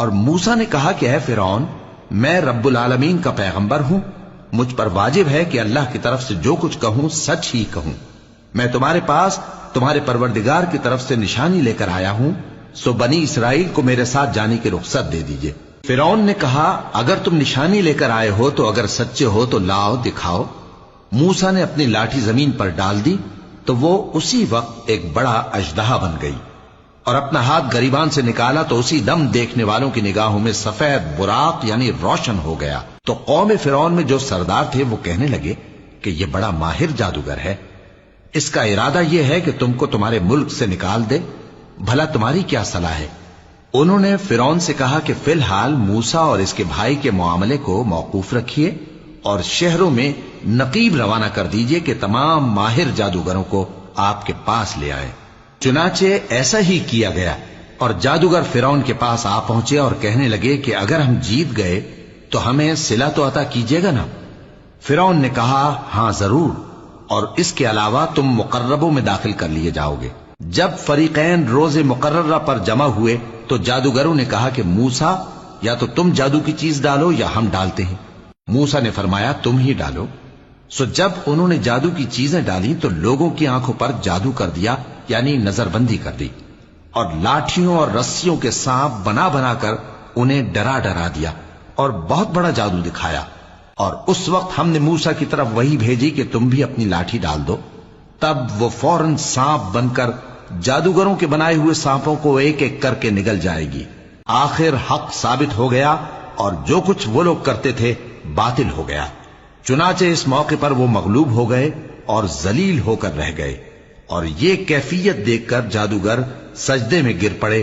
اور موسیٰ نے کہا کہ اے فرعون، میں رب العالمین کا پیغمبر ہوں، مجھ پر واجب ہے کہ اللہ کی طرف سے جو کچھ کہوں سچ ہی کہوں۔ میں تمہارے پاس تمہارے پروردگار کی طرف سے نشانی لے کر آیا ہوں، سو بنی اسرائیل کو میرے ساتھ جانے کی رخصت دے دیجئے۔ فرعون نے کہا اگر تم نشانی لے کر آئے ہو تو اگر سچے ہو تو لاؤ دکھاؤ۔ موسیٰ نے اپنی لاٹھی زمین پر ڈال دی تو وہ اسی وقت ایک بڑا اژدہا بن گئی، اور اپنا ہاتھ گریبان سے نکالا تو اسی دم دیکھنے والوں کی نگاہوں میں سفید براق یعنی روشن ہو گیا۔ تو قوم فرعون میں جو سردار تھے وہ کہنے لگے کہ یہ بڑا ماہر جادوگر ہے، اس کا ارادہ یہ ہے کہ تم کو تمہارے ملک سے نکال دے، بھلا تمہاری کیا صلاح ہے؟ انہوں نے فرعون سے کہا کہ فی الحال موسیٰ اور اس کے بھائی کے معاملے کو موقوف رکھیے اور شہروں میں نقیب روانہ کر دیجئے کہ تمام ماہر جادوگروں کو آپ کے پاس لے آئے۔ چنانچہ ایسا ہی کیا گیا، اور جادوگر فرعون کے پاس آ پہنچے اور کہنے لگے کہ اگر ہم جیت گئے تو ہمیں صلہ تو عطا کیجیے گا نا؟ فرعون نے کہا ہاں ضرور، اور اس کے علاوہ تم مقربوں میں داخل کر لیے جاؤ گے۔ جب فریقین روز مقررہ پر جمع ہوئے تو جادوگروں نے کہا کہ موسیٰ یا تو تم جادو کی چیز ڈالو یا ہم ڈالتے ہیں۔ موسیٰ نے فرمایا تم ہی ڈالو۔ سو جب انہوں نے جادو کی چیزیں ڈالی تو لوگوں کی آنکھوں پر جادو کر دیا، یعنی نظر بندی کر دی، اور لاٹھیوں اور رسیوں کے سانپ بنا بنا کر انہیں ڈرا ڈرا دیا اور بہت بڑا جادو دکھایا۔ اور اس وقت ہم نے موسیٰ کی طرف وحی بھیجی کہ تم بھی اپنی لاٹھی ڈال دو، تب وہ فوراً سانپ بن کر جادوگروں کے بنائے ہوئے سانپوں کو ایک ایک کر کے نگل جائے گی۔ آخر حق ثابت ہو گیا اور جو کچھ وہ لوگ کرتے تھے باطل ہو گیا۔ چنانچہ اس موقع پر وہ مغلوب ہو گئے اور ذلیل ہو کر رہ گئے، اور یہ کیفیت دیکھ کر جادوگر سجدے میں گر پڑے